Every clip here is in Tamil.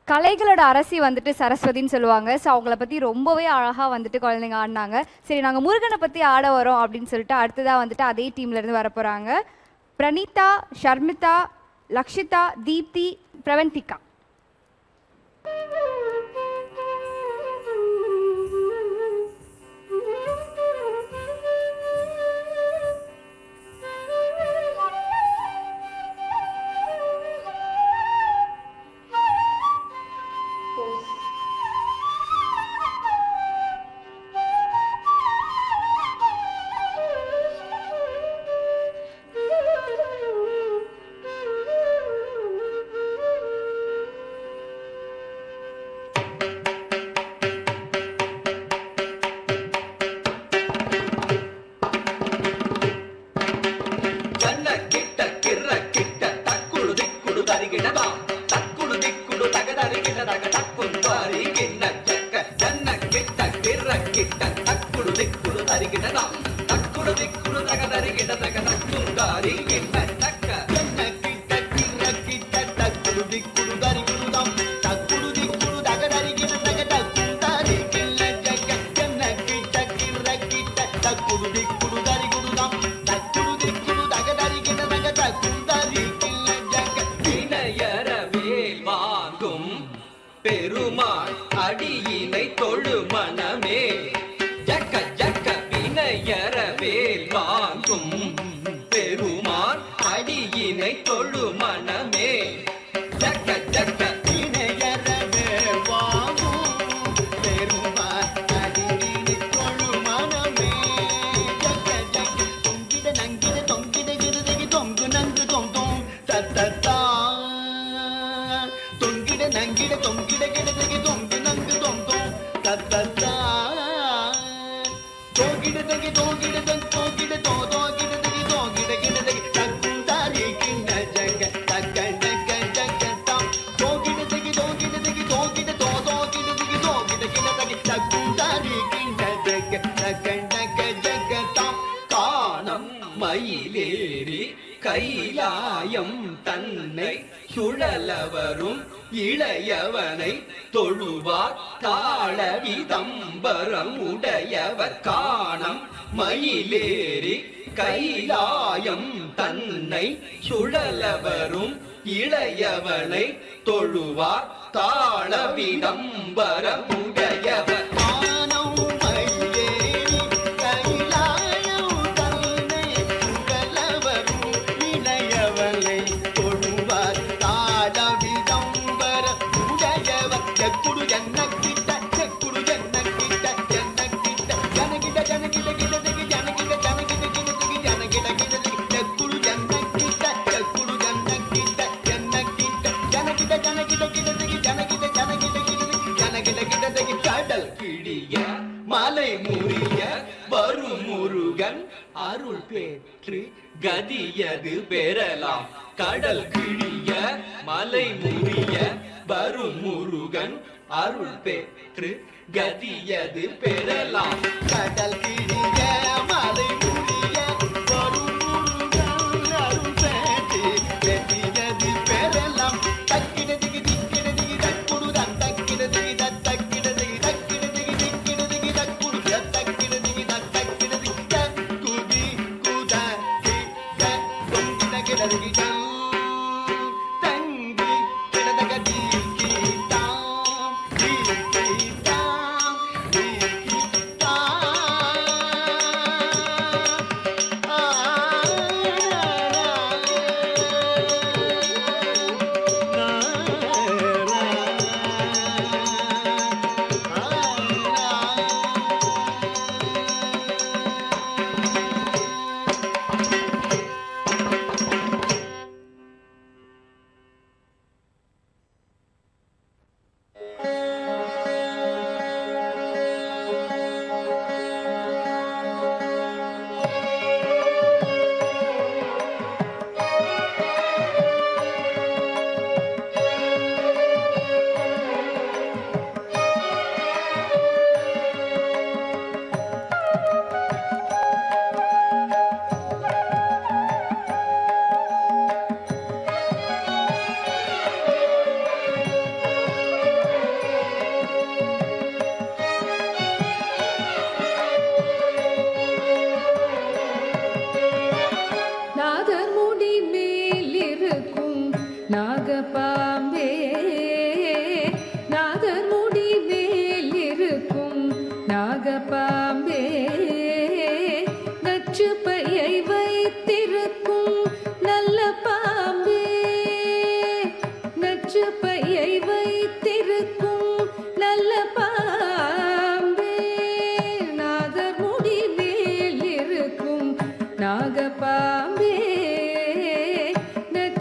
கலைகளோட அரசி வந்துட்டு சரஸ்வதின்னு சொல்லுவாங்க. ஸோ அவங்கள பற்றி ரொம்பவே அழகாக வந்துட்டு குழந்தைங்க ஆடினாங்க. சரி, நாங்கள் முருகனை பற்றி ஆட வரோம் அப்படின்னு சொல்லிட்டு அடுத்ததாக வந்துட்டு அதே டீம்லேருந்து வர போகிறாங்க. பிரணீதா, ஷர்மிதா, லக்ஷிதா, தீப்தி, பிரவந்திகா. பெருமாள் அடியினை தொழு மனமே ஜக்க ஜக்க வினையரவேல் வாங்கும் பெருமாள் அடியினை தொழு மனமே ஜக்க ஜக்க வினையரவேல் வாங்கும் பெருமாள் அடியினை தொழு மனமே ஜக்க ஜக்க தொங்கிட நங்கிட தொங்கிட கிருதகி தொங்கு நங்கு தொங்கும் தத்தத்தா தொங்கிட நங்கிட தொங்கிட கிடதகி தொங்கு நங்கு தொங்கும் தத்தத்தா தோகிடதகி தோகிட தோகிட தோகிடதகி தோகிட கிடதகி தக்குந்தாரி கிண்ண ஜங்க தக்க ஜக்க ஜக்க தாம் தோகிடதகி தோகிடதகி தோகிட தோகிடதகி தோகிட கிடதகி தக்குந்தாரி கிண்ண ஜங்க தக்க ஜக்க ஜக்க தாம் காணம் மயிலேறி கைலாயம் தன்னை சுழலவரும் இளையவனை தொழுவார் தாளவிதம்பரம் உடையவர் காணம் மயிலேறி கைலாயம் தன்னை சுழலவரும் இளையவனை தொழுவார் தாளவிதம்பரம் உடையவர் கடல் கிழிய மலை முறிய வரும் முருகன் அருள் பெற்று கதியது பெறலாம் கடல் கிழிய மலை முறிய வரும் முருகன் அருள் பெற்று கதியது பெறலாம் கடல் கிழிய மலை முறிய வரும் முருகன் அருள் பெற்று கதியது பெறலாம் தக்கிடதுக்கு திக்கிடதுக்கு தக்குடு தக்கிடதுக்கு தக்கிடதுக்கு தக்கிடதுக்கு திக்கிடதுக்கு தக்குடு தக்கிடதுக்கு தக்கிடதுக்கு தக்குதி குதகி தொங்கிட கிடதுக்கு தங்கி கிடதக தீக்கி தாம் தீக்கி தாம் தீக்கி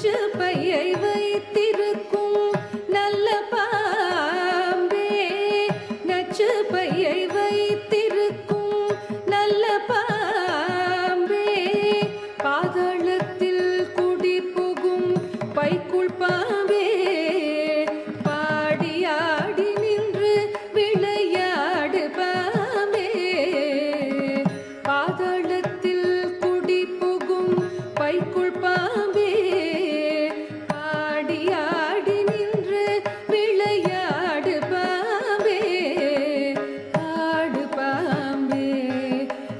நச்சு பையை வைத்திருக்கும் நல்ல பாம்பே, நச்சு பையை வைத்திருக்கும் நல்ல பாம்பே, பாதாளத்தில் குடி புகும் பைக்குள் பாம்பே, பாடி ஆடி நின்று விளையாடு பாம்பே, பாதாளத்தில் குடி புகும் பைக்குள் பாம்பே, பாடி ஆடி நின்று விளையாடு பாம்பே, ஆடு பாம்பே,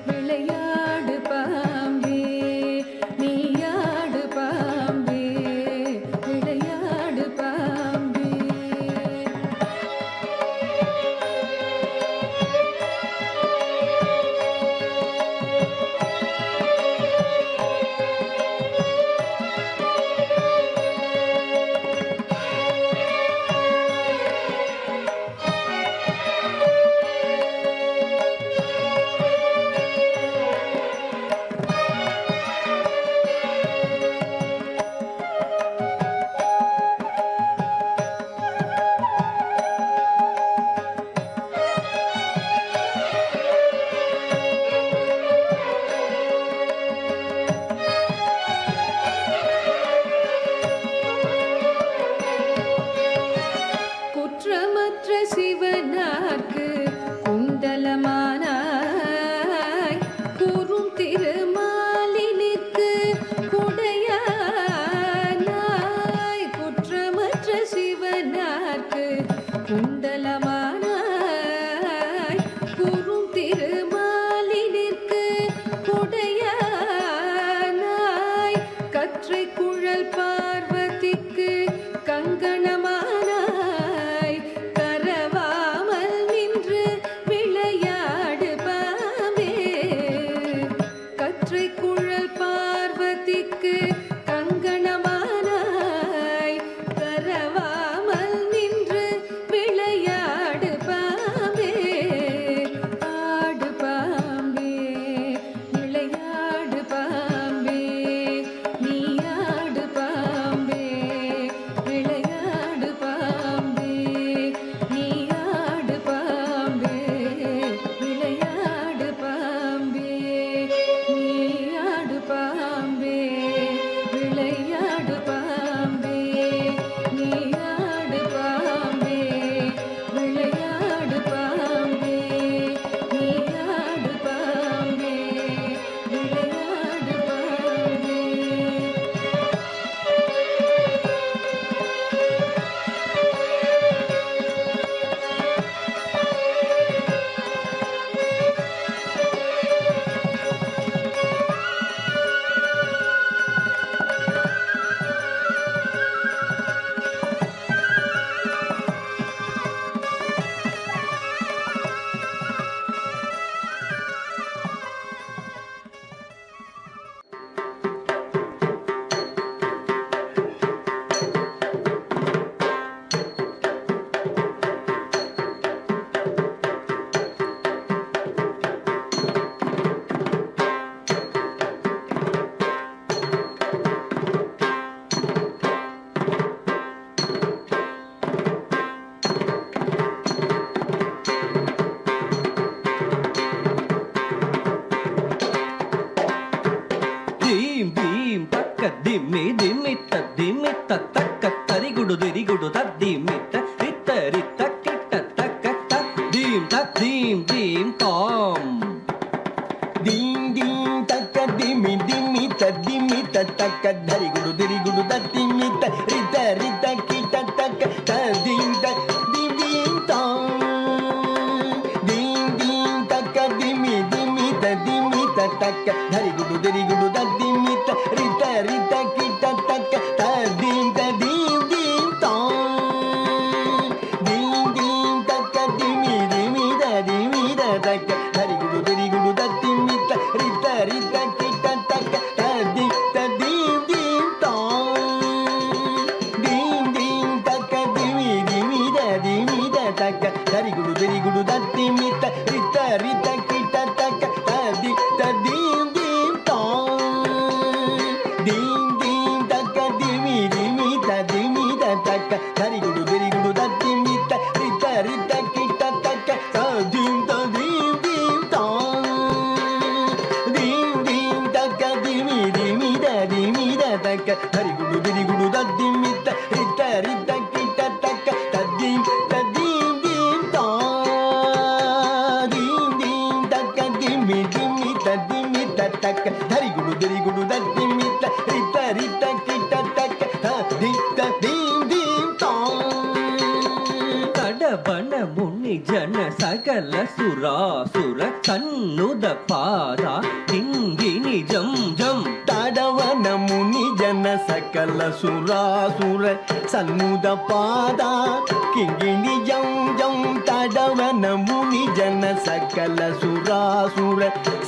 விளையாடு பாம்பே, நீயாடு பாம்பே, விளையாடு பாம்பே. குற்றமற்ற சிவனார்க்கு குண்டலமானாய், கூறும் திருமாலினிற்கு குடையானாய், குற்றமற்ற சிவனார்க்கு குண்டலமானாய், கூறும் திருமாலினிற்கு குடையானாய், கற்றை குழல் பார்வதிக்கு கங்கணமானாய், கரவாமல் நின்று விளையாடு பாம்பே, கற்றை குழல் பார்வதிக்கு கங்கணமானாய், கரவாமல் நின்று விளையாடு பாம்பே, ஆடு பாம்பே, விளையாடு பாம்பே, நீயாடு பாம்பே, விளையாடு பாம்பே, நீயாடு பாம்பே, விளையாடு பாம்பே, நீயாடு பாம்பே, விளையாடு பாம்பே, நீயாடு பாம்பே, விளையாடு பாம்பே, நீயாடு பாம்பே, விளையாடு Bombay. Dim dim takka dimmi dimmi ta dimmi ta takka tarigudu dirigudu ta dimmi ta ritta ritta kitta takka ta dim tom. dim dim takka dimmi dimmi ta takka darigudu dirigudu da dimmi ta rita rita kita takka ta dim tom. Dim dim takka dimmi ta takka darigudu dirigudu da dimmi ta rita rita kita takka ta dim tom. Dim dim takka dimmi da takka darigudu dirigudu da dimmi ta rita rita kita takka ta dim tom. Dim dim takka dimmi da taka tarigudu dirigudu dadimita rita rita kita taka tadim tadim dim tam dim dim taka dimi dimi dadimi taka tarigudu dirigudu dadimita rita rita kita taka tadim tadim dim tam dim dim taka dimi dimi tadimi taka tarigudu dirigudu dadimita rita rita kita taka tadim tadim dim tam கடவன முனி ஜன சகல சுராசுர சன்னுத பாதா திங்கினி ஜம் ஜம் ತಾಡವನ ಮುನಿ ಜನ ಸಕಲ ಸುರಾಸುರ ಸನ್ನುದ ಪಾದ ಕಿಂಗಿಣಿ ಜಂ ಜಂ ತಾಡವನ ಮುನಿ ಜನ ಸಕಲ ಸುರಾಸುರ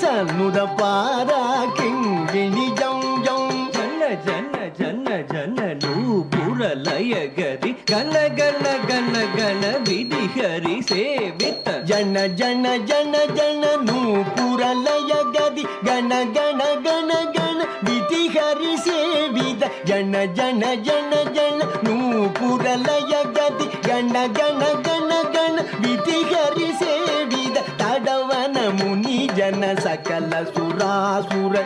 ಸನ್ನುದ ಪಾದ ಕಿಂಗಿಣಿ ಜಂ ಜಂ ஜன ஜன ஜன ஜன நூபுர லயகதி கன கன கன கன விதி ஹரி சேவித்த ಜನ ಜನ ಜನ ಜನ ನೂಪುರ ಲಯ ಗದಿ ಗಣ ಗಣ ಗಣ ಗಣ ವಿಧಿ ಹರಿ ಸೇವಿದ ಜನ ಜನ ಜನ ಜನ ನೂಪುರ ಲಯ ಗದಿ ಗಣ ಗಣ ಗಣ ಗಣ ವಿಧಿ ಹರಿ ಸೇವಿದ ತಡವನ ಮುನಿ ಜನ ಸಕಲ ಸುರಾಸುರ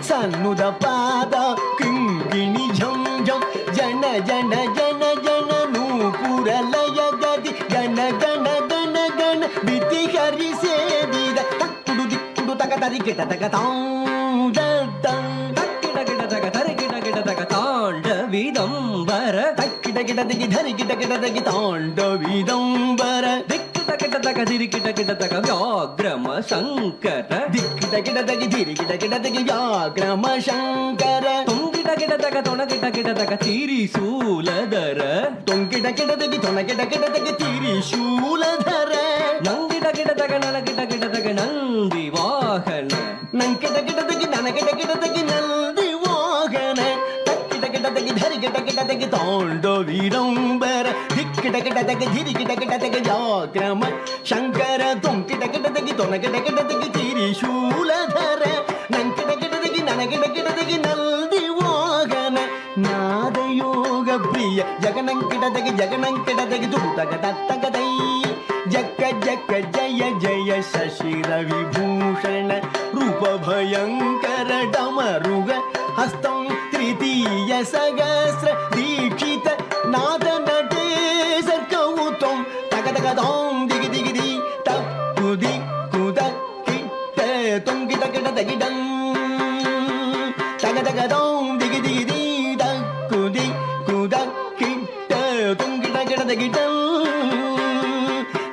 ಸನ್ನುದ ಪಾದ ಕಿಂಗಿಣಿ ಝಂ ಝಂ ಜನ ಜನ ಜನ ಜನ ನೂಪುರ ಲಯ ಗದಿ ಗಣ ಗಣ ಗಣ ಗಣ ವಿಧಿ ಹರಿ ಸೇವಿದ ತಕ್ಕುಡು ದಿಕ್ಕುಡು ತಗ ತರಿ ಕಿಟ ತಗ ತಾಂಡ தக்கிட கிட தக தரி கிட கிட தக தாண்ட விதம்பர ತಕ್ಕಿಟ ಕಿಟ ತೆಗಿ ಧರಿ ಕಿಟ ಕಿಟ ತೆಗಿ ತಾಂಡ ವಿದಂಬರ திக்கிட கிட தக திரி கிட கிட தக வியாக்ரம சங்கர ದಿಕ್ಕಿಟ ಕಿಟ ತೆಗಿ ಧಿರಿ ಕಿಟ ಕಿಟ ತೆಗಿ ವ್ಯಾಕ್ರಮ ಶಂಕರ தொங்கிட கிட தக தொண கிட கிட தக திரிசூலதர ತೊಂಕಿಟ ಕಿಟ ತೆಗಿ ತೊಣ ಕಿಟ ಕಿಟ ತೆಗಿ ತ್ರಿಶೂಲಧರ நங்கிட கிட தக நல கிட கிட தக நந்தி வாகன ನಂಕಿಟ ಕಿಟ ತೆಗಿ ನನ ಕಿಟ ಕಿಟ ತೆಗಿ ನಲ್ದಿ ವಾಹನ ತಕ್ಕಿಟ ಕಿಟ ತೆಗಿ ಧರಿ ಕಿಟ ಕಿಟ ತೆಗಿ ತಾಂಡ ವಿಡಂಬರ ದಿಕ್ಕಿಟ ಕಿಟ ತೆಗಿ ಧಿರಿ ಕಿಟ ಕಿಟ ತೆಗಿ ವ್ಯಾಕ್ರಮ ಶಂಕರ ತೊಂಕಿಟ ಕಿಟ ತೆಗಿ ತೊಣ ಕಿಟ ಕಿಟ ತೆಗಿ ತ್ರಿಶೂಲಧರ ನಂಕಿಟ ಕಿಟ ತೆಗಿ ನನ ಕಿಟ ಕಿಟ ತೆಗಿ ನಲ್ದಿ ವಾಹನ ನಾದಯೋಗ ಪ್ರಿಯ ಜಗನಂಕಿಟ ತೆಗಿ ಜಗನಂಕಿಟ ತೆಗಿ ತುಡುತಗ ತತ್ತಗದೈ ಜಕ್ಕ ಜಕ್ಕ ಜಯ ಜಯ ಶಶಿರ ವಿಭೂಷಣ ರೂಪ ಭಯಂಕರ ಡಮರುಗ ಹಸ್ತಂ ತೃತೀಯ ಸಹಸ್ರ ದೀಕ್ಷಿತ ನಾದ ನಟೇ ಸರ್ಕೌತಂ ತಗ ತಗ ದೋಂ ದಿಗಿ ದಿಗಿ ದಿ ತಪ್ಪು ದಿಕ್ಕುದ ಕಿಟ್ಟ ತೊಂಗಿಟ ಕಿಟ ತಗಿಡಂ ತಗ ತಗ ದೋಂ ದಿಗಿ ದಿಗಿ ದಿ ತಕ್ಕು ದಿಕ್ಕುದ ಕಿಟ್ಟ ತೊಂಗಿಟ ಕಿಟ ತಗಿಡಂ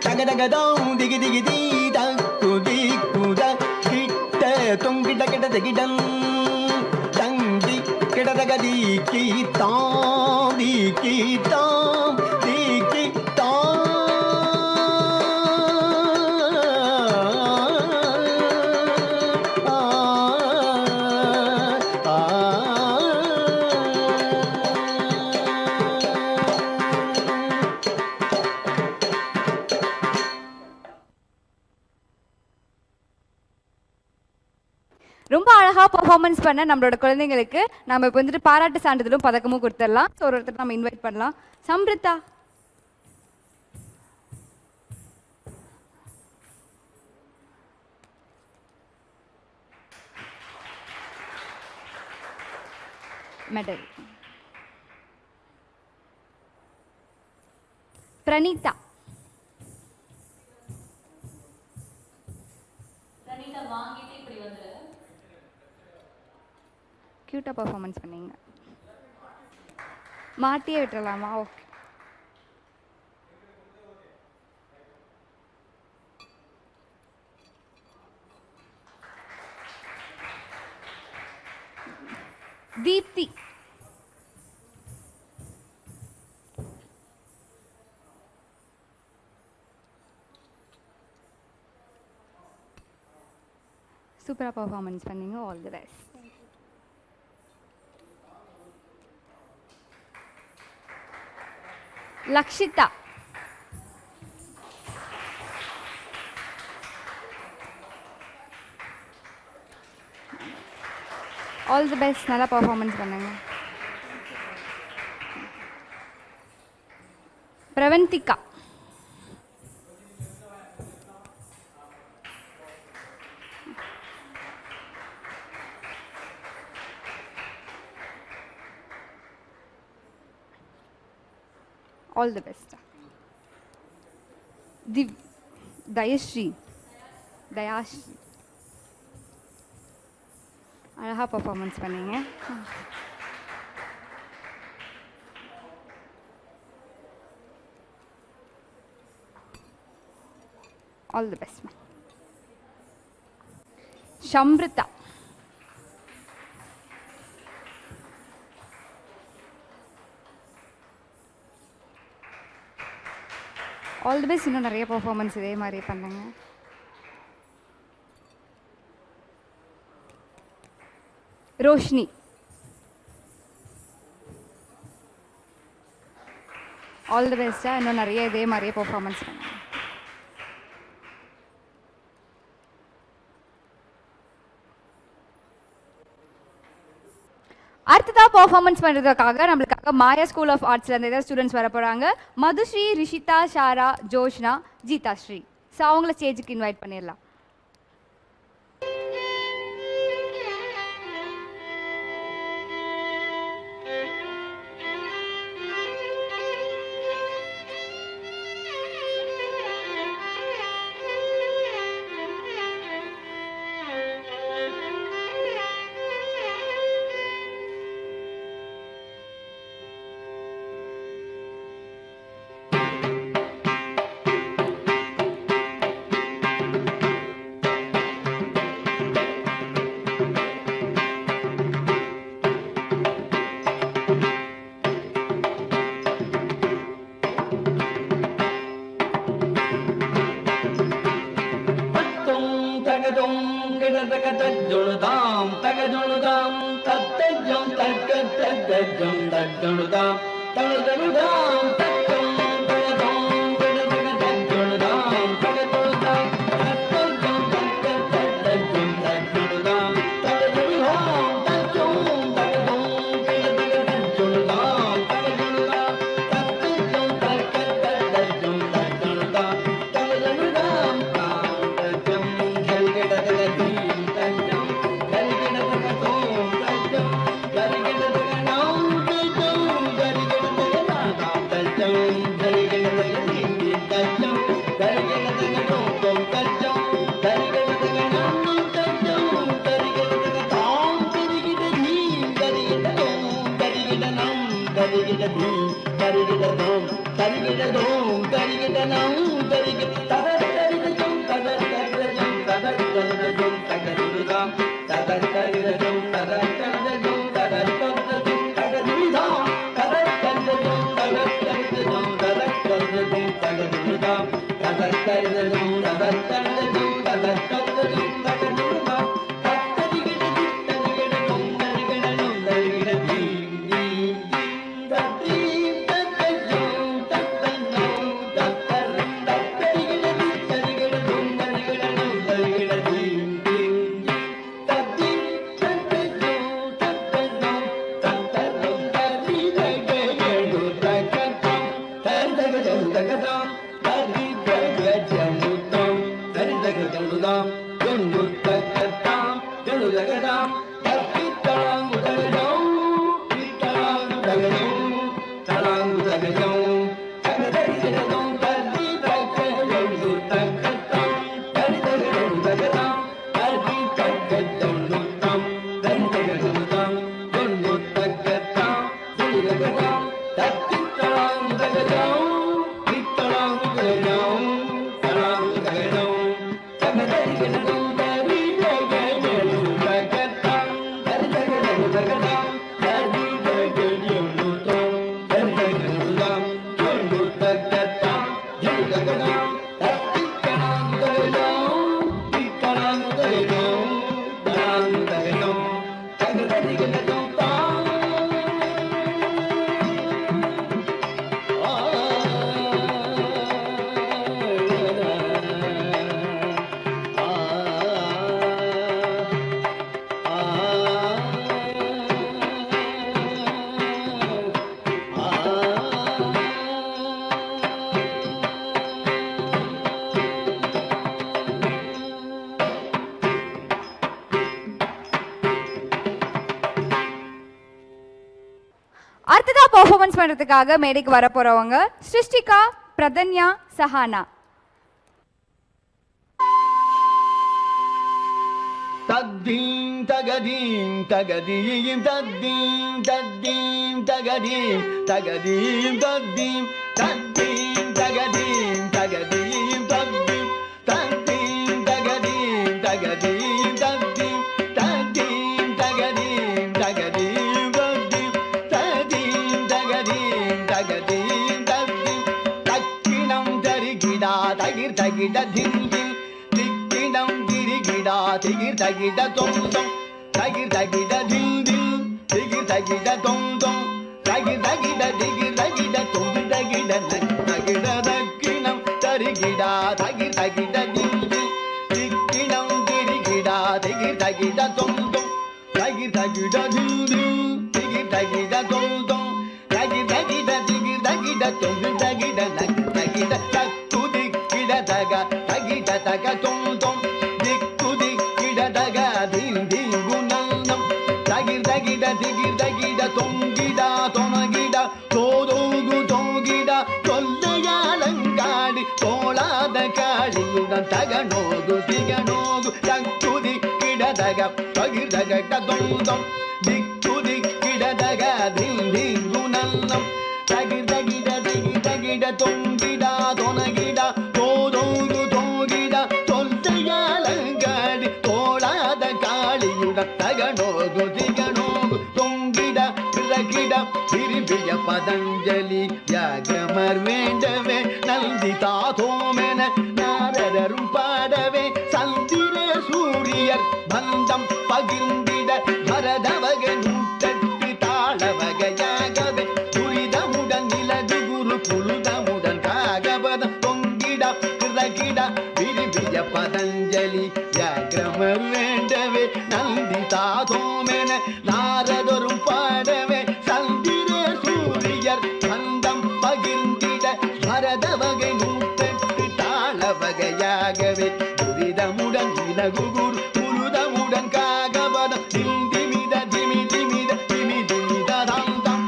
தகதகதம் திகி திகி தீ தக்கு திக்குத கிட்ட தொங்கிட கிட திகிடம் தங்கி கிடதக தீக்கி தாம் தீக்கி தாம் தீக்கி ரொம்ப அழகா பெர்ஃபார்மன்ஸ் பண்ண நம்மளோட குழந்தைங்களுக்கு நம்ம இப்போ வந்துட்டு பாராட்டு சான்றிதழும் பதக்கமும் கொடுத்துடலாம். ஸோ ஒருத்தர் நம்ம இன்வைட் பண்ணலாம். சம்ரிதா, மெடல். பிரணீதா, க்யூட்டாக பர்ஃபார்மன்ஸ் பண்ணீங்க. மாட்டியே விட்டுறலாமா? ஓகே. தீப்தி, சூப்பராக பர்ஃபார்மன்ஸ் பண்ணீங்க. All the best. Lakshitha, all the best. நல்லா பர்ஃபார்மன்ஸ் பண்ணுங்க. Pravanthika. All the best. Dayashree. Dayashree. அழகாக பர்ஃபார்மன்ஸ் பண்ணீங்க. All the best. Shamrutha. All the best. இன்னும் நிறைய பர்ஃபார்மன்ஸ் இதே மாதிரி பண்ணுங்க. ரோஷினி. ஆல் தி பெஸ்ட்டாக இன்னும் நிறைய இதே மாதிரியே பர்ஃபார்மன்ஸ் பண்ணுங்க. அடுத்ததாக பர்ஃபார்மன்ஸ் பண்ணுறதுக்காக நம்மளுக்காக மாயா ஸ்கூல் ஆஃப் ஆர்ட்ஸ்லேருந்து ஏதாவது ஸ்டூடெண்ட்ஸ் வர போகிறாங்க. மதுஸ்ரீ, ரிஷிதா, ஷாரா, ஜோஷ்னா, ஜீதாஸ்ரீ. ஸோ அவங்கள ஸ்டேஜுக்கு இன்வைட் பண்ணிடலாம். அடுத்ததா பெர்ஃபார்மன்ஸ் பண்றதுக்காக மேடைக்கு வர போறவங்க ஸ்ருஷ்டிகா, பிரதன்யா, சஹானா. தத்தீம் தகதீம் தகதீம் தத்தீம் தத்தீம் தகதீம் தகதீம் தத்தீம் தத்தீம் தகதீம் தகதீம் தத்தீம் தத்தீம் தகதீம் தகதீம் தத்தீம் தத்தீம் தகதீம் தகதீம் தத்தீம் தத்தீம் தகதீம் தகதீம் தத்தீம் தக்கினம் தரிகிடா தகிர் தகிட திங்கில் திக்கினம் திரிகிடா திகிர் தகிட தொம் தொம் தகிர் தகிட தில் தில் திகிர் தகிட தொம் தொம் தகிர் தகிட திகிர் தகிட தொம் தகிட தகிட தக்கினம் தரிகிடா தகிர் தகிட தில் தில் திக்கினம் திரிகிடா திகிர் தகிட தொம் தொம் தகிர் தகிட தில் தில் திகிர் தகிட தொம் தொம் தகிர் தகிட திகிர் தகிட தொம் தகிட தகிட தக்கு திக்கிட தக தகிட தக தொம் தொம் திக்கு திக்கிட தக தில் தில் குணம் தகிர் தகிட திகிர் தகிட தொங்கிட தொனகிட தோதோகு தோங்கிட தொல்லையாலங்காடி தோளாத காளியுடன் தகனோகு திகனோகு தக்கு திக்கிட தக தகிர் தகிட தொம் தொம் திக்கு திக்கிட தக தில் தில் குணம் தகிர் தகிட திகிர் தகிட தொங்கிட தொனகிட தோதோகு தோங்கிட தொல்லையாலங்காடி தோளாத காளியுடன் தகனோகு திகனோகு தொங்கிட கிடகிட விரும்பிய பதஞ்சலி யாகமர் வேண்டவே நந்தி தாதோமென நாரதரும் பாடவே சந்திர சூரியர் பந்தம் பகிர்ந்திட பரதவக நூற்றட்டு தாளவகையாகவே துரிதமுடன் நிலது குரு புழுதமுடன் காகபதம் தொங்கிட கிடகிட விரும்பிய பதஞ்சலி யாகமர் வேண்டவே நந்தி தாதோமென நாரதரும் பாடவே சந்திர சூரியர் பந்தம் பகிர்ந்திட பரத வகை நூற்றெட்டு தாள வகையாகவே துரிதமுடன் இலகு குரு புழுதமுடன் காகபதம் திமித திமி திமித திமி திமித தாந்தம்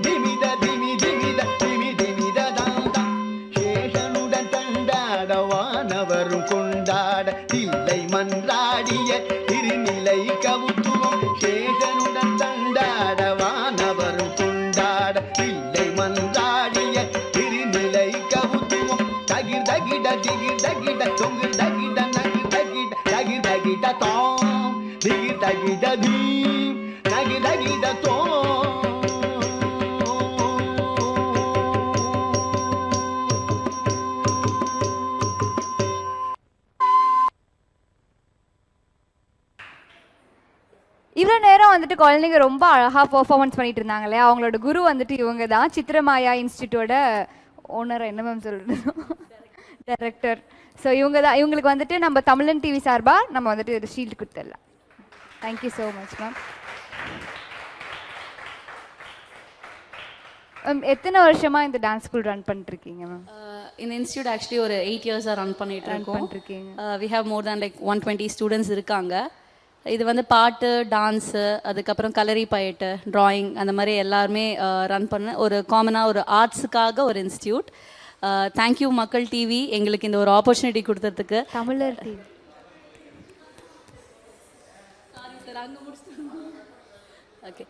திமித திமி திமித திமி திமித தாந்தம் சேஷனுடன் தண்டாட வானவரும் கொண்டாட தில்லை மன்றாடிய திருநிலை கவுத்துவம் சேஷனுடன் தண்டாட வானவரும் கொண்டாட தில்லை மன்றாடிய திருநிலை கவுத்துவம் தகிர் தகிட திகிர் தகிட தொங்கு தகிட நகிர் தகிட தகிர் தகிட தோம் திகிர் தகிட தீம் நகிர் தகிட தோம். இவ்வளோ நேரம் வந்துட்டு குழந்தைங்க ரொம்ப அழகாக பெர்ஃபார்மன்ஸ் பண்ணிட்டு இருந்தாங்க இல்லையா, அவங்களோட குரு வந்துட்டு இவங்க தான் சித்திரமாயா இன்ஸ்டியூட்டோட ஓனர், என்ன மேம் சொல்கிறது, டைரக்டர். ஸோ இவங்களுக்கு வந்துட்டு நம்ம தமிழன் டிவி சார்பாக நம்ம வந்துட்டு ஒரு ஷீல்டு கொடுத்துடலாம். Thank you so much ma'am. எத்தனை வருஷமாக இந்த டான்ஸ் ஸ்கூல் ரன் பண்ணிட்டுருக்கீங்க மேம்? இந்த இன்ஸ்டியூட் ஆக்சுவலி ஒரு 8 இயர்ஸாக ரன் பண்ணிட்டு இருக்கோம். பண்ணிருக்கீங்க. We have more than like 120 students இருக்காங்க. இது வந்து பாட்டு, டான்ஸு, அதுக்கப்புறம் கலரி பயட்டு, ட்ராயிங், அந்த மாதிரி எல்லாருமே ரன் பண்ண ஒரு காமனாக ஒரு ஆர்ட்ஸுக்காக ஒரு இன்ஸ்டியூட். தேங்க்யூ மக்கள் டிவி எங்களுக்கு இந்த ஒரு ஆப்பர்ச்சுனிட்டி கொடுத்ததுக்கு. தமிழர் டிவி. ஓகே,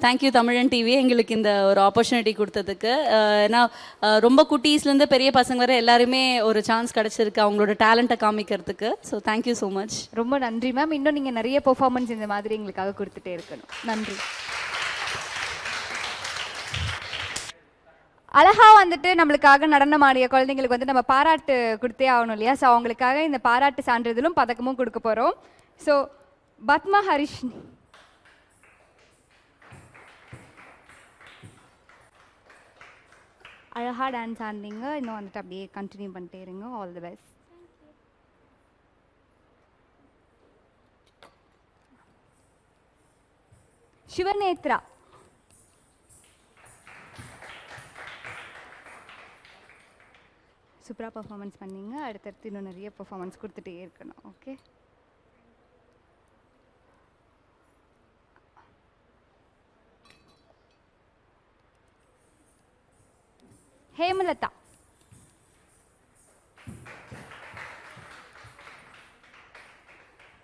தேங்க்யூ தமிழன் டிவி எங்களுக்கு இந்த ஒரு ஆப்பர்ச்சுனிட்டி கொடுத்ததுக்கு. ஏன்னா ரொம்ப குட்டீஸ்லேருந்து பெரிய பசங்க வரை எல்லாருமே ஒரு சான்ஸ் கிடச்சிருக்கு அவங்களோட டேலண்ட்டை காமிக்கிறதுக்கு. So thank you so much. ரொம்ப நன்றி மேம். இன்னும் நீங்கள் நிறைய பெர்ஃபார்மன்ஸ் இந்த மாதிரி எங்களுக்காக கொடுத்துட்டே இருக்கணும். நன்றி. அழகா வந்துட்டு நம்மளுக்காக நடனம் ஆடிய குழந்தைங்களுக்கு வந்து நம்ம பாராட்டு கொடுத்தே ஆகணும் இல்லையா? ஸோ அவங்களுக்காக இந்த பாராட்டு சான்றிதழும் பதக்கமும் கொடுக்க போகிறோம். ஸோ பத்மா ஹரிஷ், அழகாக டான்ஸ் ஆடினீங்க. இன்னும் வந்துட்டு அப்படியே கண்டினியூ பண்ணிட்டே இருங்க. All the best. சிவநேத்ரா, சூப்பராக பர்ஃபார்மன்ஸ் பண்ணீங்க. அடுத்தடுத்து இன்னும் நிறைய பர்ஃபார்மன்ஸ் கொடுத்துட்டே இருக்கணும். ஓகே, ஹேமலதா.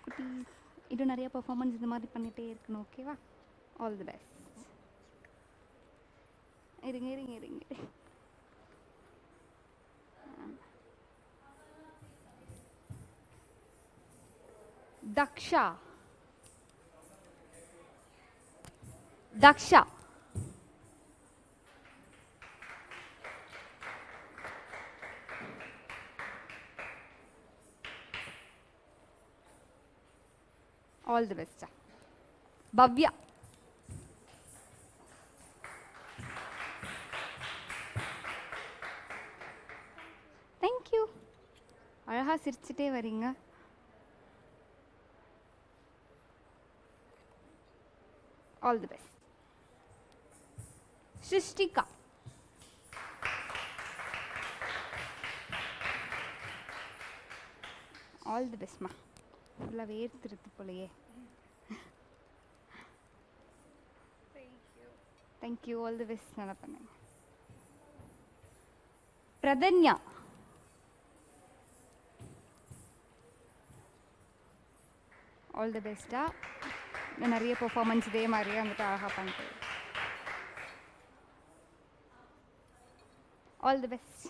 குட்டீஸ், இன்னும் நிறைய பெர்ஃபார்மன்ஸ் இந்த மாதிரி பண்ணிகிட்டே இருக்கணும். ஓகேவா? All the best. இருங்க இருங்க இருங்க. Daksha. Daksha. All the best. Bhavya. Thank you. அழகா சிரிச்சுட்டே வரீங்க. All the best. Srushtika. All the பெஸ்ட்மா. ஃபுல்லாக வேர்த்திருத்து போலையே. தேங்க்யூ. All the best. நல்லா பண்ணுங்க. பிரதன்யா. ஆல் தி பெஸ்ட்டா. நிறைய பெர்ஃபார்மன்ஸ் இதே மாதிரியே வந்துட்டு அழகாக பண்ணிட்டு. All the best.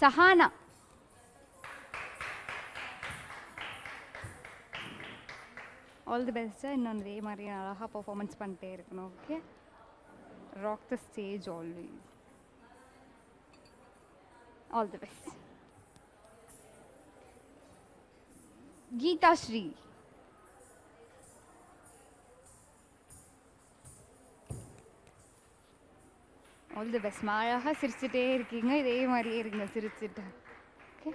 Sahana. All the பெஸ்ட்டாக இன்னும் இதே மாதிரி அழகாக பெர்ஃபார்மன்ஸ் பண்ணிட்டே இருக்கணும். Okay? Rock the stage always. All the best. Geetha Sri. All the best. அழகாக சிரிச்சுட்டே இருக்கீங்க. இதே மாதிரியே இருங்க சிரிச்சுட்டு. ஓகே?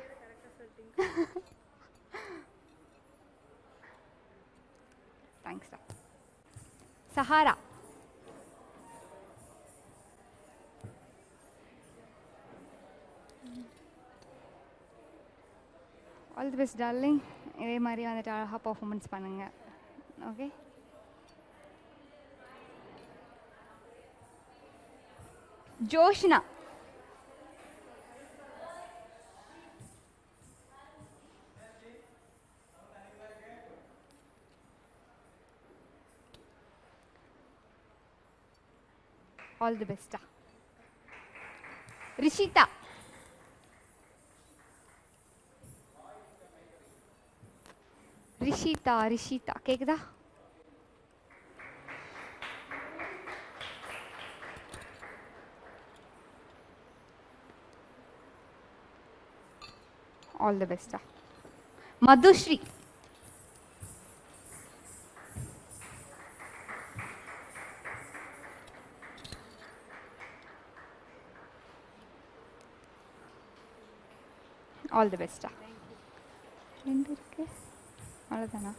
தேங்க்ஸ்டா. Sahara. All the best darling. இதே மாதிரி வந்துட்டு அழகாக பர்ஃபார்மன்ஸ் பண்ணுங்க. ஓகே? ஜோஷ்னா. ஆல் தி பெஸ்டா. ரிஷிதா. ரிஷிதா. ரிஷிதா கேக்குதா? ஆல் தி பெஸ்டா. மதுஸ்ரீ. ஆல் தி பெஸ்டா. ரெண்டு இருக்கு, அவ்வளோதானா?